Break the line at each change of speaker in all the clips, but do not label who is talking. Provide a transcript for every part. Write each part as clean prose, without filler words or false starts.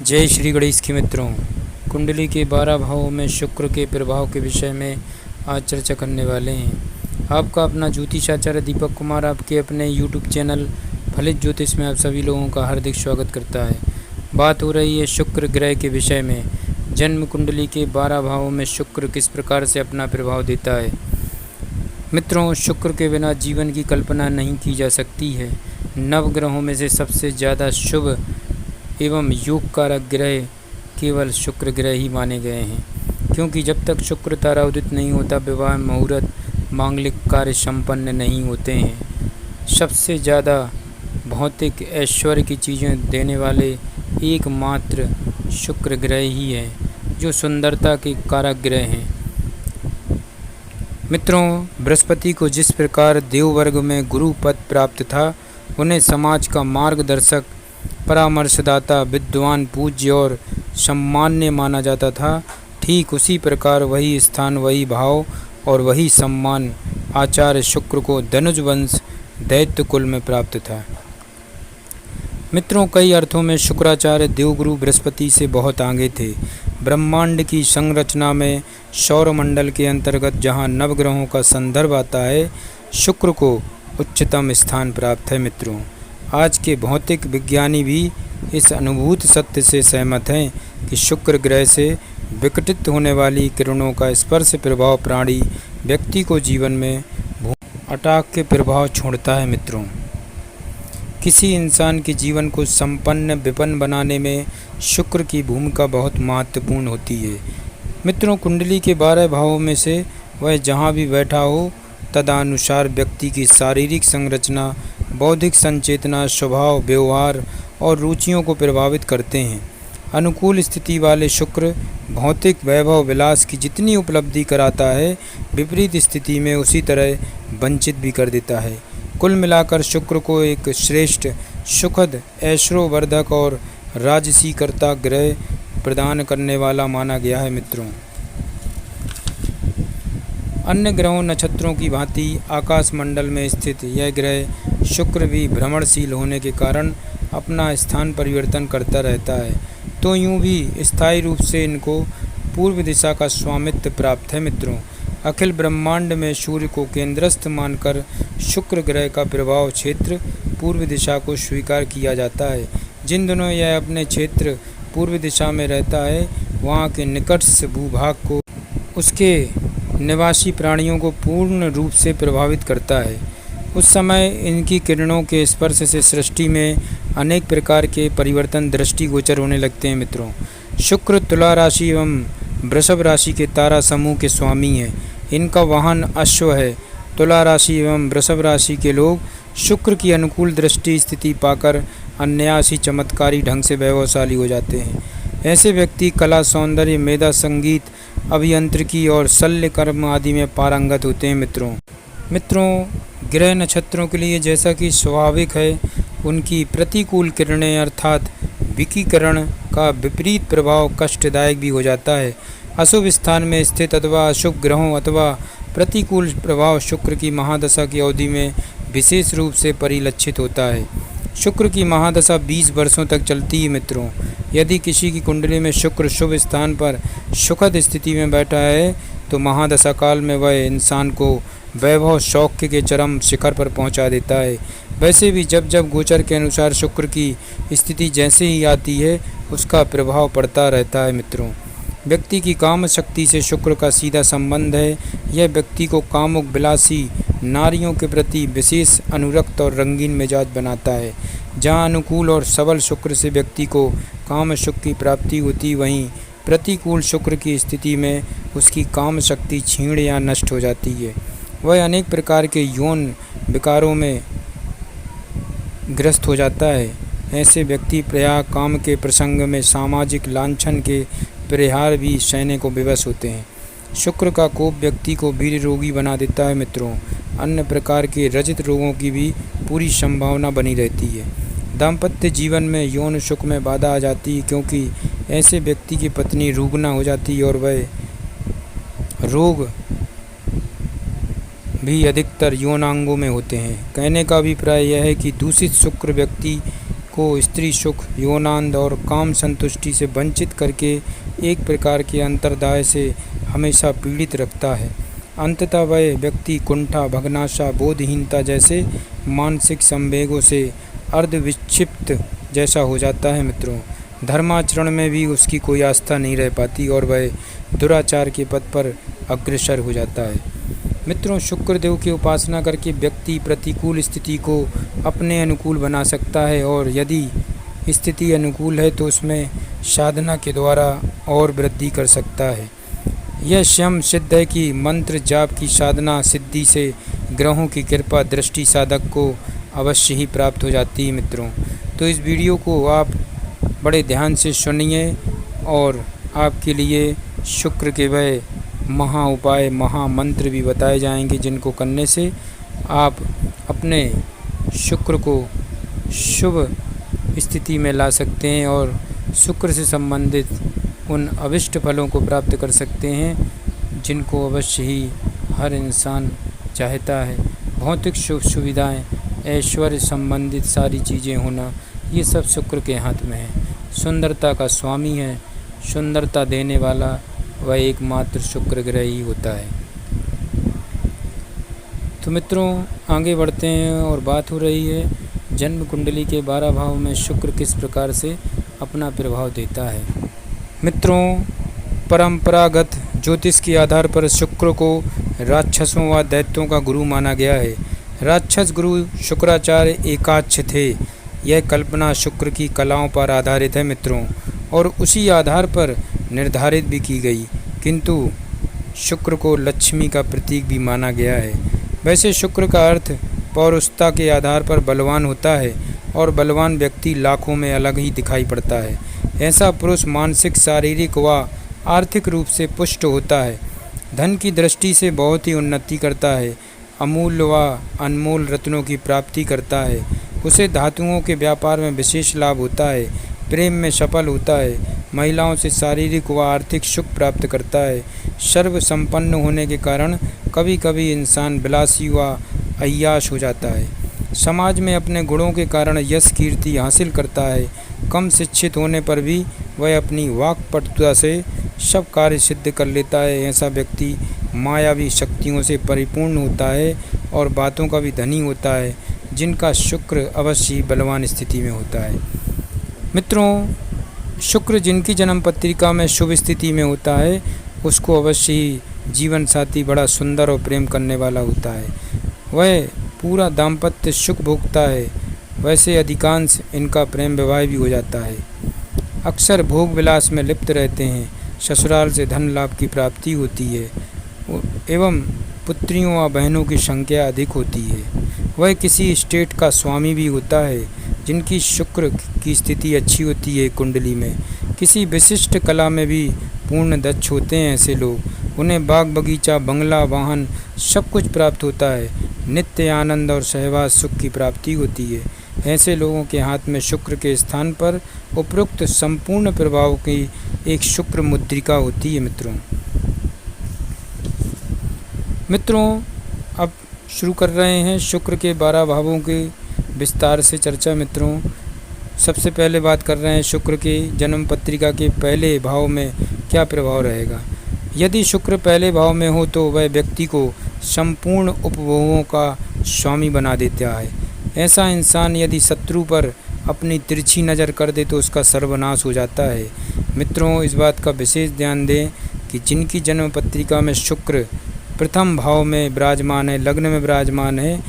जय श्री गणेश के मित्रों। कुंडली के 12 भावों में शुक्र के प्रभाव के विषय में आज चर्चा करने वाले हैं। आपका अपना ज्योतिषाचार्य दीपक कुमार आपके अपने YouTube चैनल फलित ज्योतिष में आप सभी लोगों का हार्दिक स्वागत करता है। बात हो रही है शुक्र ग्रह के विषय में। जन्म कुंडली के 12 भावों में शुक्र किस प्रकार से अपना प्रभाव देता है। मित्रों, शुक्र के बिना जीवन की कल्पना नहीं की जा सकती है। नवग्रहों में से सबसे ज़्यादा शुभ एवं योग कारक ग्रह केवल शुक्र ग्रह ही माने गए हैं, क्योंकि जब तक शुक्र तारा उदित नहीं होता विवाह मुहूर्त मांगलिक कार्य संपन्न नहीं होते हैं। सबसे ज़्यादा भौतिक ऐश्वर्य की चीज़ें देने वाले एकमात्र शुक्र ग्रह ही है, जो सुंदरता के कारक ग्रह हैं। मित्रों, बृहस्पति को जिस प्रकार देववर्ग में गुरु पद प्राप्त था, उन्हें समाज का मार्गदर्शक, परामर्शदाता, विद्वान, पूज्य और सम्मान्य माना जाता था। ठीक उसी प्रकार वही स्थान, वही भाव और वही सम्मान आचार्य शुक्र को धनुज वंश दैत्य कुल में प्राप्त था। मित्रों, कई अर्थों में शुक्राचार्य देवगुरु बृहस्पति से बहुत आगे थे। ब्रह्मांड की संरचना में सौरमंडल के अंतर्गत जहाँ नवग्रहों का संदर्भ आता है, शुक्र को उच्चतम स्थान प्राप्त है। मित्रों, आज के भौतिक विज्ञानी भी इस अनुभूत सत्य से सहमत हैं कि शुक्र ग्रह से विकटित होने वाली किरणों का स्पर्श प्रभाव प्राणी व्यक्ति को जीवन में अटाक के प्रभाव छोड़ता है। मित्रों, किसी इंसान के जीवन को संपन्न विपन्न बनाने में शुक्र की भूमिका बहुत महत्वपूर्ण होती है। मित्रों, कुंडली के 12 भावों में से वह जहाँ भी बैठा हो, तदनुसार व्यक्ति की शारीरिक संरचना, बौद्धिक संचेतना, स्वभाव, व्यवहार और रुचियों को प्रभावित करते हैं। अनुकूल स्थिति वाले शुक्र भौतिक वैभव विलास की जितनी उपलब्धि कराता है, विपरीत स्थिति में उसी तरह वंचित भी कर देता है। कुल मिलाकर शुक्र को एक श्रेष्ठ, सुखद, ऐश्वर्यवर्धक और राजसीकर्ता ग्रह प्रदान करने वाला माना गया है। मित्रों, अन्य ग्रहों नक्षत्रों की भांति आकाश मंडल में स्थित यह ग्रह शुक्र भी भ्रमणशील होने के कारण अपना स्थान परिवर्तन करता रहता है, तो यूं भी स्थायी रूप से इनको पूर्व दिशा का स्वामित्व प्राप्त है। मित्रों, अखिल ब्रह्मांड में सूर्य को केंद्रस्थ मानकर शुक्र ग्रह का प्रभाव क्षेत्र पूर्व दिशा को स्वीकार किया जाता है। जिन दिनों यह अपने क्षेत्र पूर्व दिशा में रहता है, वहाँ के निकटस्थ भूभाग को, उसके निवासी प्राणियों को पूर्ण रूप से प्रभावित करता है। उस समय इनकी किरणों के स्पर्श से सृष्टि में अनेक प्रकार के परिवर्तन दृष्टिगोचर होने लगते हैं। मित्रों, शुक्र तुला राशि एवं वृषभ राशि के तारा समूह के स्वामी हैं। इनका वाहन अश्व है। तुला राशि एवं वृषभ राशि के लोग शुक्र की अनुकूल दृष्टि स्थिति पाकर अनायासी चमत्कारी ढंग से वैभवशाली हो जाते हैं। ऐसे व्यक्ति कला, सौंदर्य, मेधा, संगीत, अभियांत्रिकी और शल्य कर्म आदि में पारंगत होते हैं। मित्रों, ग्रह नक्षत्रों के लिए जैसा कि स्वाभाविक है, उनकी प्रतिकूल किरणें अर्थात विकिरण का विपरीत प्रभाव कष्टदायक भी हो जाता है। अशुभ स्थान में स्थित अथवा अशुभ ग्रहों अथवा प्रतिकूल प्रभाव शुक्र की महादशा की अवधि में विशेष रूप से परिलक्षित होता है। शुक्र की महादशा 20 वर्षों तक चलती है। मित्रों, यदि किसी की कुंडली में शुक्र शुभ स्थान पर सुखद स्थिति में बैठा है, तो महादशा काल में वह इंसान को वैभव सौख्य के चरम शिखर पर पहुंचा देता है। वैसे भी जब जब गोचर के अनुसार शुक्र की स्थिति जैसे ही आती है, उसका प्रभाव पड़ता रहता है। मित्रों, व्यक्ति की काम शक्ति से शुक्र का सीधा संबंध है। यह व्यक्ति को कामुक, विलासी नारियों के प्रति विशेष अनुरक्त और रंगीन मिजाज बनाता है। जहाँ अनुकूल और सबल शुक्र से व्यक्ति को काम सुख की प्राप्ति होती, वहीं प्रतिकूल शुक्र की स्थिति में उसकी काम शक्ति क्षीण या नष्ट हो जाती है। वह अनेक प्रकार के यौन विकारों में ग्रस्त हो जाता है। ऐसे व्यक्ति प्रायः काम के प्रसंग में सामाजिक लांछन के परिहार भी सहने को विवश होते हैं। शुक्र का कोप व्यक्ति को वीर रोगी बना देता है। मित्रों, अन्य प्रकार के रजित रोगों की भी पूरी संभावना बनी रहती है। दाम्पत्य जीवन में यौन सुख में बाधा आ जाती है, क्योंकि ऐसे व्यक्ति की पत्नी रुग्ना हो जाती है और वह रोग भी अधिकतर यौनांगों में होते हैं। कहने का अभिप्राय यह है कि दूषित शुक्र व्यक्ति को स्त्री सुख, यौनानंद और काम संतुष्टि से वंचित करके एक प्रकार के अंतर्दाय से हमेशा पीड़ित रखता है। अंततः वह व्यक्ति कुंठा, भग्नाशा, बोधहीनता जैसे मानसिक संवेगों से अर्धविक्षिप्त जैसा हो जाता है मित्रों। धर्माचरण में भी उसकी कोई आस्था नहीं रह पाती और वह दुराचार के पथ पर अग्रसर हो जाता है। मित्रों, शुक्रदेव की उपासना करके व्यक्ति प्रतिकूल स्थिति को अपने अनुकूल बना सकता है और यदि स्थिति अनुकूल है तो उसमें साधना के द्वारा और वृद्धि कर सकता है। यह स्वयं सिद्ध है कि मंत्र जाप की साधना सिद्धि से ग्रहों की कृपा दृष्टि साधक को अवश्य ही प्राप्त हो जाती है मित्रों। तो इस वीडियो को आप बड़े ध्यान से सुनिए और आपके लिए शुक्र के वह महा उपाय, महा मंत्र भी बताए जाएंगे जिनको करने से आप अपने शुक्र को शुभ स्थिति में ला सकते हैं और शुक्र से संबंधित उन अभिष्ट फलों को प्राप्त कर सकते हैं जिनको अवश्य ही हर इंसान चाहता है। भौतिक सुख सुविधाएं, ऐश्वर्य संबंधित सारी चीज़ें होना, ये सब शुक्र के हाथ में है। सुंदरता का स्वामी है, सुंदरता देने वाला वह एकमात्र शुक्र ग्रह ही होता है। तो मित्रों, आगे बढ़ते हैं और बात हो रही है जन्म कुंडली के 12 भाव में शुक्र किस प्रकार से अपना प्रभाव देता है। मित्रों, परंपरागत ज्योतिष के आधार पर शुक्र को राक्षसों व दैत्यों का गुरु माना गया है। राक्षस गुरु शुक्राचार्य एकाक्ष थे। यह कल्पना शुक्र की कलाओं पर आधारित है मित्रों, और उसी आधार पर निर्धारित भी की गई। किंतु शुक्र को लक्ष्मी का प्रतीक भी माना गया है। वैसे शुक्र का अर्थ पौरुषता के आधार पर बलवान होता है और बलवान व्यक्ति लाखों में अलग ही दिखाई पड़ता है। ऐसा पुरुष मानसिक, शारीरिक व आर्थिक रूप से पुष्ट होता है। धन की दृष्टि से बहुत ही उन्नति करता है। अमूल्य व अनमोल रत्नों की प्राप्ति करता है। उसे धातुओं के व्यापार में विशेष लाभ होता है। प्रेम में सफल होता है। महिलाओं से शारीरिक व आर्थिक सुख प्राप्त करता है। सर्व संपन्न होने के कारण कभी कभी इंसान विलासी व अय्याश हो जाता है। समाज में अपने गुणों के कारण यश कीर्ति हासिल करता है। कम शिक्षित होने पर भी वह अपनी वाक्पटुता से सब कार्य सिद्ध कर लेता है। ऐसा व्यक्ति मायावी शक्तियों से परिपूर्ण होता है और बातों का भी धनी होता है, जिनका शुक्र अवश्य बलवान स्थिति में होता है। मित्रों, शुक्र जिनकी जन्म पत्रिका में शुभ स्थिति में होता है उसको अवश्य ही जीवन साथी बड़ा सुंदर और प्रेम करने वाला होता है। वह पूरा दाम्पत्य सुख भोगता है। वैसे अधिकांश इनका प्रेम विवाह भी हो जाता है। अक्सर भोग विलास में लिप्त रहते हैं। ससुराल से धन लाभ की प्राप्ति होती है एवं पुत्रियों व बहनों की संख्या अधिक होती है। वह किसी स्टेट का स्वामी भी होता है। जिनकी शुक्र की स्थिति अच्छी होती है कुंडली में, किसी विशिष्ट कला में भी पूर्ण दक्ष होते हैं। ऐसे लोग, उन्हें बाग बगीचा, बंगला, वाहन सब कुछ प्राप्त होता है। नित्य आनंद और सहवास सुख की प्राप्ति होती है। ऐसे लोगों के हाथ में शुक्र के स्थान पर उपरोक्त संपूर्ण प्रभाव की एक शुक्र मुद्रिका होती है। मित्रों, अब शुरू कर रहे हैं शुक्र के 12 भावों के विस्तार से चर्चा। मित्रों, सबसे पहले बात कर रहे हैं शुक्र के जन्म पत्रिका के पहले भाव में क्या प्रभाव रहेगा। यदि शुक्र पहले भाव में हो तो वह व्यक्ति को संपूर्ण उपभोगों का स्वामी बना देता है। ऐसा इंसान यदि शत्रु पर अपनी तिरछी नज़र कर दे तो उसका सर्वनाश हो जाता है। मित्रों, इस बात का विशेष ध्यान दें कि जिनकी जन्म पत्रिका में शुक्र प्रथम भाव में विराजमान है, लग्न में विराजमान है,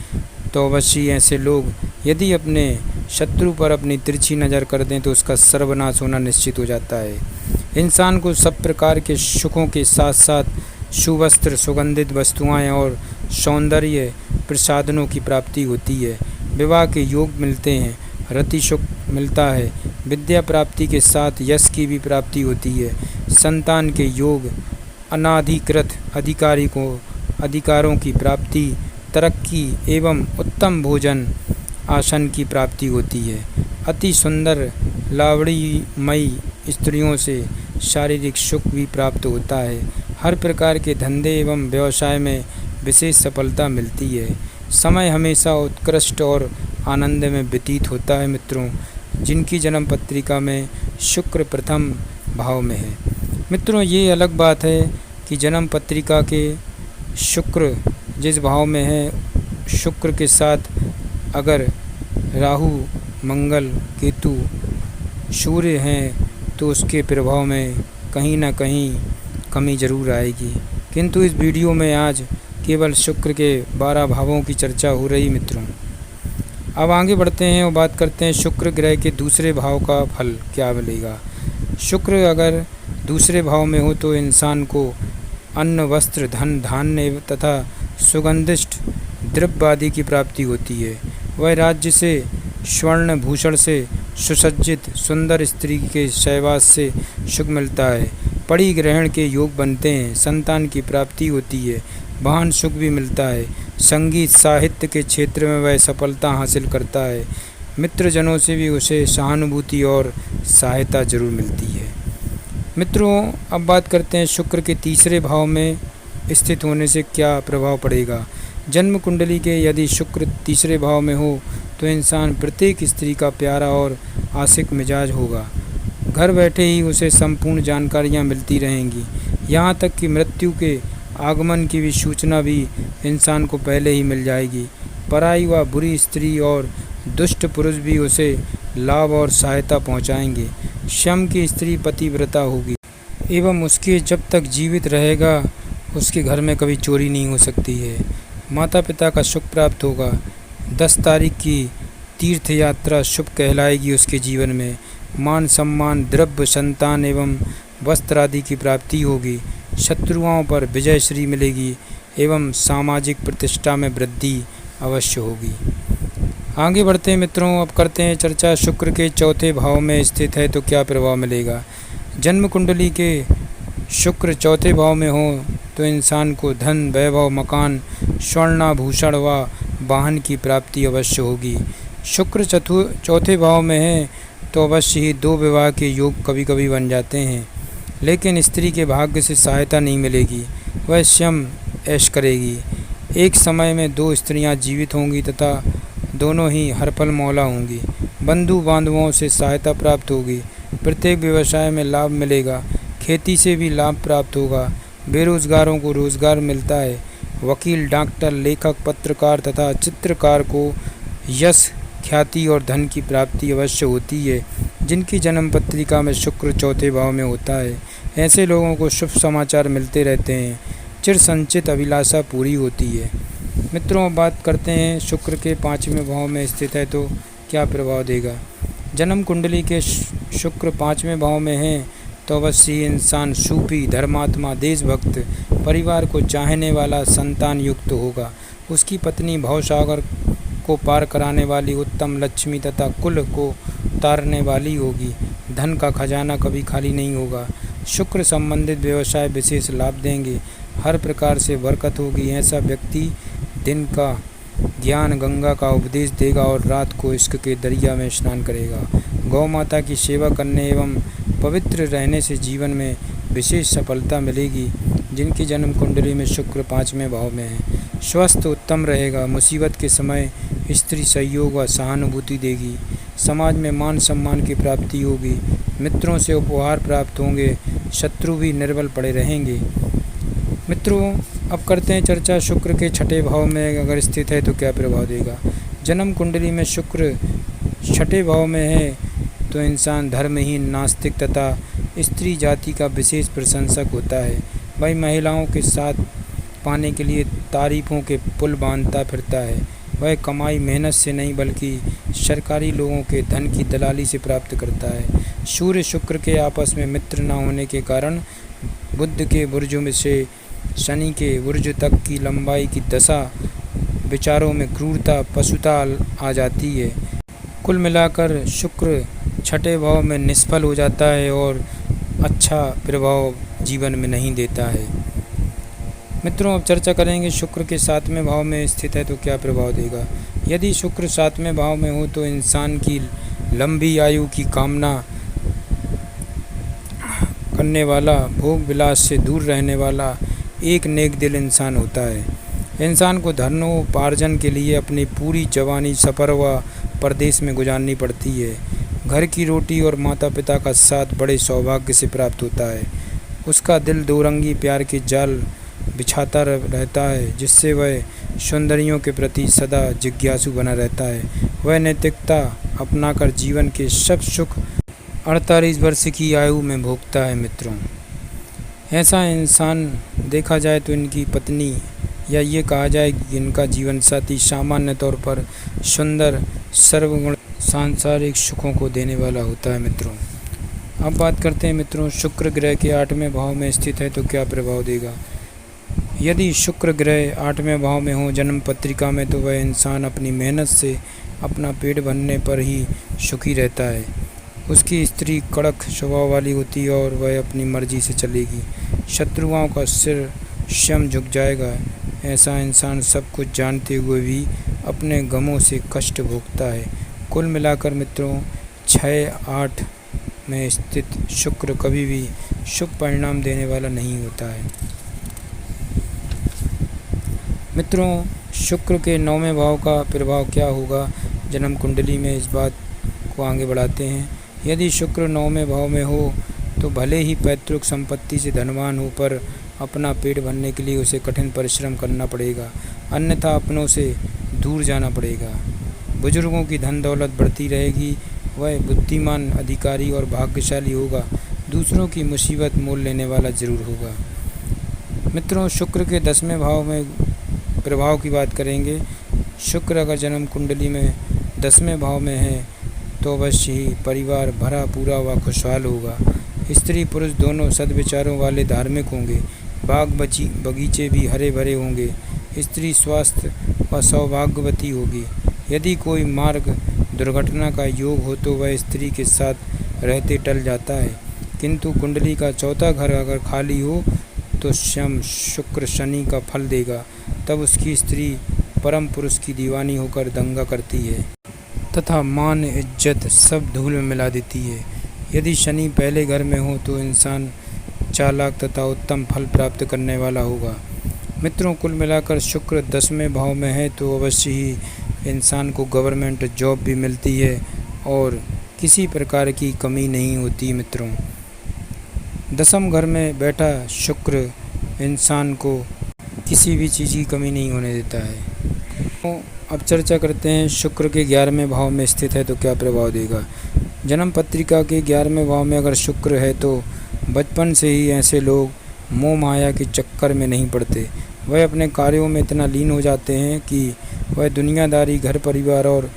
तो अवश्य ऐसे लोग यदि अपने शत्रु पर अपनी तिरछी नज़र कर दें तो उसका सर्वनाश होना निश्चित हो जाता है। इंसान को सब प्रकार के सुखों के साथ साथ सुवस्त्र, सुगंधित वस्तुएं और सौंदर्य प्रसाधनों की प्राप्ति होती है। विवाह के योग मिलते हैं, रति सुख मिलता है। विद्या प्राप्ति के साथ यश की भी प्राप्ति होती है। संतान के योग, अनाधिकृत अधिकारों की प्राप्ति, तरक्की एवं उत्तम भोजन आसन की प्राप्ति होती है। अति सुंदर लावणीमयी स्त्रियों से शारीरिक सुख भी प्राप्त होता है। हर प्रकार के धंधे एवं व्यवसाय में विशेष सफलता मिलती है। समय हमेशा उत्कृष्ट और आनंद में व्यतीत होता है। मित्रों, जिनकी जन्म पत्रिका में शुक्र प्रथम भाव में है। मित्रों, ये अलग बात है कि जन्म पत्रिका के शुक्र जिस भाव में है, शुक्र के साथ अगर राहु, मंगल, केतु, सूर्य हैं तो उसके प्रभाव में कहीं ना कहीं कमी ज़रूर आएगी। किंतु इस वीडियो में आज केवल शुक्र के 12 भावों की चर्चा हो रही। मित्रों, अब आगे बढ़ते हैं और बात करते हैं शुक्र ग्रह के दूसरे भाव का फल क्या मिलेगा। शुक्र अगर दूसरे भाव में हो तो इंसान को अन्न, वस्त्र, धन, धान्य तथा सुगंधिष्ट द्रव्य आदि की प्राप्ति होती है। वह राज्य से, स्वर्ण भूषण से सुसज्जित सुंदर स्त्री के सहवास से सुख मिलता है। पढ़ी ग्रहण के योग बनते हैं, संतान की प्राप्ति होती है, वाहन सुख भी मिलता है। संगीत साहित्य के क्षेत्र में वह सफलता हासिल करता है। मित्रजनों से भी उसे सहानुभूति और सहायता जरूर मिलती है। मित्रों, अब बात करते हैं शुक्र के तीसरे भाव में स्थित होने से क्या प्रभाव पड़ेगा। जन्म कुंडली के यदि शुक्र तीसरे भाव में हो तो इंसान प्रत्येक स्त्री का प्यारा और आशिक मिजाज होगा। घर बैठे ही उसे संपूर्ण जानकारियां मिलती रहेंगी। यहाँ तक कि मृत्यु के आगमन की भी सूचना भी इंसान को पहले ही मिल जाएगी। पराई व बुरी स्त्री और दुष्ट पुरुष भी उसे लाभ और सहायता पहुँचाएंगे। शम की स्त्री पतिव्रता होगी एवं उसके जब तक जीवित रहेगा उसके घर में कभी चोरी नहीं हो सकती है। माता पिता का सुख प्राप्त होगा। 10 तारीख की तीर्थ यात्रा शुभ कहलाएगी उसके जीवन में। मान सम्मान, द्रव्य, संतान एवं वस्त्र आदि की प्राप्ति होगी। शत्रुओं पर विजय श्री मिलेगी एवं सामाजिक प्रतिष्ठा में वृद्धि अवश्य होगी। आगे बढ़ते हैं मित्रों, अब करते हैं चर्चा शुक्र के चौथे भाव में स्थित है तो क्या प्रभाव मिलेगा। जन्म कुंडली के शुक्र चौथे भाव में हो तो इंसान को धन, वैभव, मकान, स्वर्णाभूषण व वाहन की प्राप्ति अवश्य होगी। शुक्र चौथे भाव में है तो अवश्य ही 2 विवाह के योग कभी कभी बन जाते हैं, लेकिन स्त्री के भाग्य से सहायता नहीं मिलेगी। वह स्वयं ऐश करेगी। एक समय में 2 स्त्रियां जीवित होंगी तथा दोनों ही हरफल मौला होंगी। बंधु बांधवों से सहायता प्राप्त होगी। प्रत्येक व्यवसाय में लाभ मिलेगा। खेती से भी लाभ प्राप्त होगा। बेरोजगारों को रोजगार मिलता है। वकील, डॉक्टर, लेखक, पत्रकार तथा चित्रकार को यश, ख्याति और धन की प्राप्ति अवश्य होती है। जिनकी जन्म पत्रिका में शुक्र चौथे भाव में होता है, ऐसे लोगों को शुभ समाचार मिलते रहते हैं। चिर संचित अभिलाषा पूरी होती है। मित्रों, बात करते हैं शुक्र के 5वें भाव में स्थित है तो क्या प्रभाव देगा। जन्म कुंडली के शुक्र 5वें भाव में है तो अवश्य इंसान सूफी, धर्मात्मा, देशभक्त, परिवार को चाहने वाला, संतान युक्त होगा। उसकी पत्नी भवसागर को पार कराने वाली, उत्तम लक्ष्मी तथा कुल को तारने वाली होगी। धन का खजाना कभी खाली नहीं होगा। शुक्र संबंधित व्यवसाय विशेष लाभ देंगे। हर प्रकार से बरकत होगी। ऐसा व्यक्ति दिन का ज्ञान गंगा का उपदेश देगा और रात को इश्क के दरिया में स्नान करेगा। गौ माता की सेवा करने एवं पवित्र रहने से जीवन में विशेष सफलता मिलेगी। जिनकी जन्म कुंडली में शुक्र 5वें भाव में है, स्वास्थ्य उत्तम रहेगा। मुसीबत के समय स्त्री सहयोग व सहानुभूति देगी। समाज में मान सम्मान की प्राप्ति होगी। मित्रों से उपहार प्राप्त होंगे। शत्रु भी निर्बल पड़े रहेंगे। मित्रों, अब करते हैं चर्चा शुक्र के 6ठे भाव में अगर स्थित है तो क्या प्रभाव देगा। जन्म कुंडली में शुक्र 6ठे भाव में है तो इंसान धर्महीन, नास्तिक तथा स्त्री जाति का विशेष प्रशंसक होता है। वही महिलाओं के साथ पाने के लिए तारीफों के पुल बांधता फिरता है। वह कमाई मेहनत से नहीं बल्कि सरकारी लोगों के धन की दलाली से प्राप्त करता है। सूर्य शुक्र के आपस में मित्र न होने के कारण बुध के बुर्ज में से शनि के बुर्ज तक की लंबाई की दशा, विचारों में क्रूरता, पशुता आ जाती है। कुल मिलाकर शुक्र 6ठे भाव में निष्फल हो जाता है और अच्छा प्रभाव जीवन में नहीं देता है। मित्रों, अब चर्चा करेंगे शुक्र के 7वें भाव में स्थित है तो क्या प्रभाव देगा। यदि शुक्र 7वें भाव में हो तो इंसान की लंबी आयु की कामना करने वाला, भोग विलास से दूर रहने वाला एक नेक दिल इंसान होता है। इंसान को धनोपार्जन के लिए अपनी पूरी जवानी सफ़र व परदेश में गुजारनी पड़ती है। घर की रोटी और माता पिता का साथ बड़े सौभाग्य से प्राप्त होता है। उसका दिल दोरंगी प्यार के जाल बिछाता रहता है, जिससे वह सुंदरियों के प्रति सदा जिज्ञासु बना रहता है। वह नैतिकता अपनाकर जीवन के सब सुख 48 वर्ष की आयु में भोगता है। मित्रों, ऐसा इंसान देखा जाए तो इनकी पत्नी या ये कहा जाए कि इनका जीवन साथी सामान्य तौर पर सुंदर, सर्वगुण, सांसारिक सुखों को देने वाला होता है। मित्रों, अब बात करते हैं मित्रों, शुक्र ग्रह के 8वें भाव में स्थित है तो क्या प्रभाव देगा। यदि शुक्र ग्रह 8वें भाव में हो जन्म पत्रिका में, तो वह इंसान अपनी मेहनत से अपना पेट भरने पर ही सुखी रहता है। उसकी स्त्री कड़क स्वभाव वाली होती है और वह अपनी मर्जी से चलेगी। शत्रुओं का सिर स्वयं झुक जाएगा। ऐसा इंसान सब कुछ जानते हुए भी अपने गमों से कष्ट भोगता है। कुल मिलाकर मित्रों, 6-8 में स्थित शुक्र कभी भी शुभ परिणाम देने वाला नहीं होता है। मित्रों, शुक्र के 9वें भाव का प्रभाव क्या होगा जन्म कुंडली में, इस बात को आगे बढ़ाते हैं। यदि शुक्र 9वें भाव में हो तो भले ही पैतृक संपत्ति से धनवान हो, पर अपना पेट भरने के लिए उसे कठिन परिश्रम करना पड़ेगा, अन्यथा अपनों से दूर जाना पड़ेगा। बुजुर्गों की धन दौलत बढ़ती रहेगी। वह बुद्धिमान, अधिकारी और भाग्यशाली होगा। दूसरों की मुसीबत मोल लेने वाला जरूर होगा। मित्रों, शुक्र के 10वें भाव में प्रभाव की बात करेंगे। शुक्र अगर जन्म कुंडली में 10वें भाव में है तो अवश्य ही परिवार भरा पूरा व खुशहाल होगा। स्त्री पुरुष दोनों सद्विचारों वाले धार्मिक होंगे। बाग बगीचे भी हरे भरे होंगे। स्त्री स्वास्थ्य व सौभाग्यवती होगी। यदि कोई मार्ग दुर्घटना का योग हो तो वह स्त्री के साथ रहते टल जाता है, किंतु कुंडली का 4था घर अगर खाली हो तो स्वयं शुक्र शनि का फल देगा। तब उसकी स्त्री परम पुरुष की दीवानी होकर दंगा करती है तथा मान इज्जत सब धूल में मिला देती है। यदि शनि पहले घर में हो तो इंसान चालाक तथा उत्तम फल प्राप्त करने वाला होगा। मित्रों, कुल मिलाकर शुक्र 10वें भाव में है तो अवश्य ही इंसान को गवर्नमेंट जॉब भी मिलती है और किसी प्रकार की कमी नहीं होती। मित्रों, 10वें घर में बैठा शुक्र इंसान को किसी भी चीज़ की कमी नहीं होने देता है। तो अब चर्चा करते हैं, शुक्र के 11वें भाव में स्थित है तो क्या प्रभाव देगा। जन्म पत्रिका के 11वें भाव में अगर शुक्र है तो बचपन से ही ऐसे लोग मोह माया के चक्कर में नहीं पड़ते। वह अपने कार्यों में इतना लीन हो जाते हैं कि वह दुनियादारी, घर परिवार और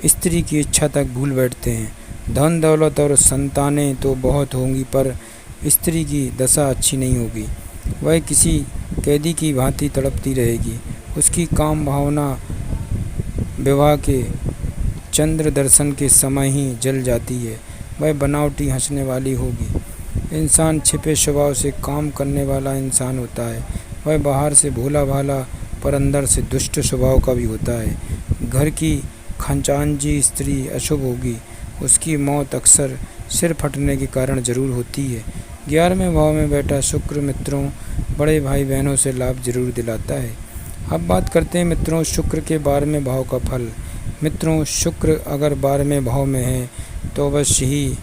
स्त्री की इच्छा तक भूल बैठते हैं। धन दौलत और संतानें तो बहुत होंगी, पर स्त्री की दशा अच्छी नहीं होगी। वह किसी कैदी की भांति तड़पती रहेगी। उसकी काम भावना विवाह के चंद्र दर्शन के समय ही जल जाती है। वह बनावटी हंसने वाली होगी। इंसान छिपे स्वभाव से काम करने वाला इंसान होता है। वह बाहर से भोला भाला पर अंदर से दुष्ट स्वभाव का भी होता है। घर की खजांची स्त्री अशुभ होगी। उसकी मौत अक्सर सिर फटने के कारण जरूर होती है। 11वें भाव में बैठा शुक्र मित्रों बड़े भाई बहनों से लाभ जरूर दिलाता है। अब बात करते हैं मित्रों, शुक्र के 12वें भाव का फल। मित्रों, शुक्र अगर 12वें भाव में है तो अवश्य ही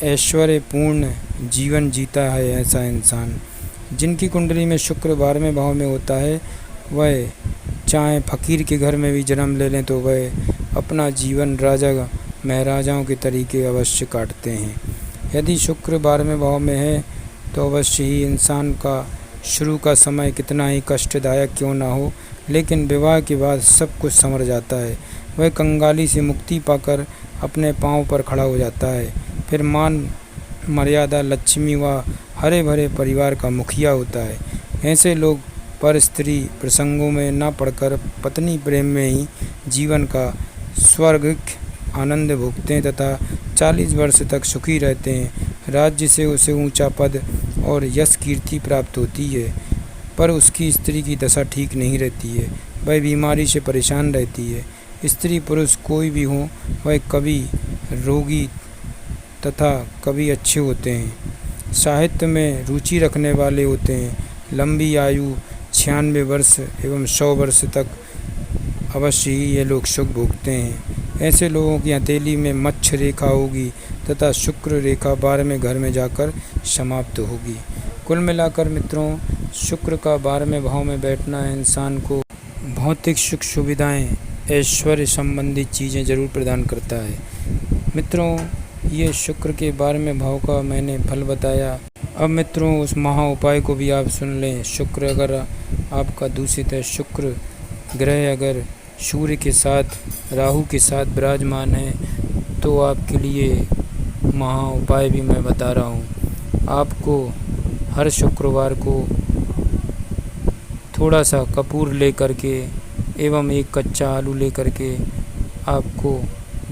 ऐश्वर्यपूर्ण जीवन जीता है। ऐसा इंसान जिनकी कुंडली में शुक्र 12वें भाव में होता है, वह चाहे फकीर के घर में भी जन्म ले लें तो वह अपना जीवन राजा महाराजाओं के तरीके अवश्य काटते हैं। यदि शुक्र 12वें भाव में है तो अवश्य ही इंसान का शुरू का समय कितना ही कष्टदायक क्यों ना हो, लेकिन विवाह के बाद सब कुछ संवर जाता है। वह कंगाली से मुक्ति पाकर अपने पांव पर खड़ा हो जाता है। फिर मान मर्यादा, लक्ष्मी व हरे भरे परिवार का मुखिया होता है। ऐसे लोग पर स्त्री प्रसंगों में न पड़कर पत्नी प्रेम में ही जीवन का स्वर्ग आनंद भोगते हैं तथा 40 वर्ष तक सुखी रहते हैं। राज्य से उसे ऊंचा पद और यश कीर्ति प्राप्त होती है, पर उसकी स्त्री की दशा ठीक नहीं रहती है। वह बीमारी से परेशान रहती है। स्त्री पुरुष कोई भी हो, वह कभी रोगी तथा कभी अच्छे होते हैं। साहित्य में रुचि रखने वाले होते हैं। लंबी आयु 96 वर्ष एवं 100 वर्ष तक अवश्य ही ये लोग सुख भोगते हैं। ऐसे लोगों की हथेली में मच्छ रेखा होगी तथा शुक्र रेखा 12वें घर में जाकर समाप्त होगी। कुल मिलाकर मित्रों, शुक्र का 12वें भाव में बैठना इंसान को भौतिक सुख सुविधाएं, ऐश्वर्य संबंधी चीज़ें ज़रूर प्रदान करता है। मित्रों, ये शुक्र के 12वें भाव का मैंने फल बताया। अब मित्रों, उस महा उपाय को भी आप सुन लें। शुक्र अगर आपका दूषित है, शुक्र ग्रह अगर सूर्य के साथ, राहु के साथ विराजमान है, तो आपके लिए महा उपाय भी मैं बता रहा हूँ। आपको हर शुक्रवार को थोड़ा सा कपूर लेकर के एवं एक कच्चा आलू लेकर के आपको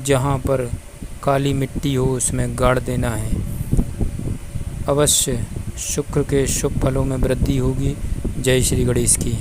जहाँ पर काली मिट्टी हो उसमें गाड़ देना है। अवश्य शुक्र के शुभ फलों में वृद्धि होगी। जय श्री गणेश की।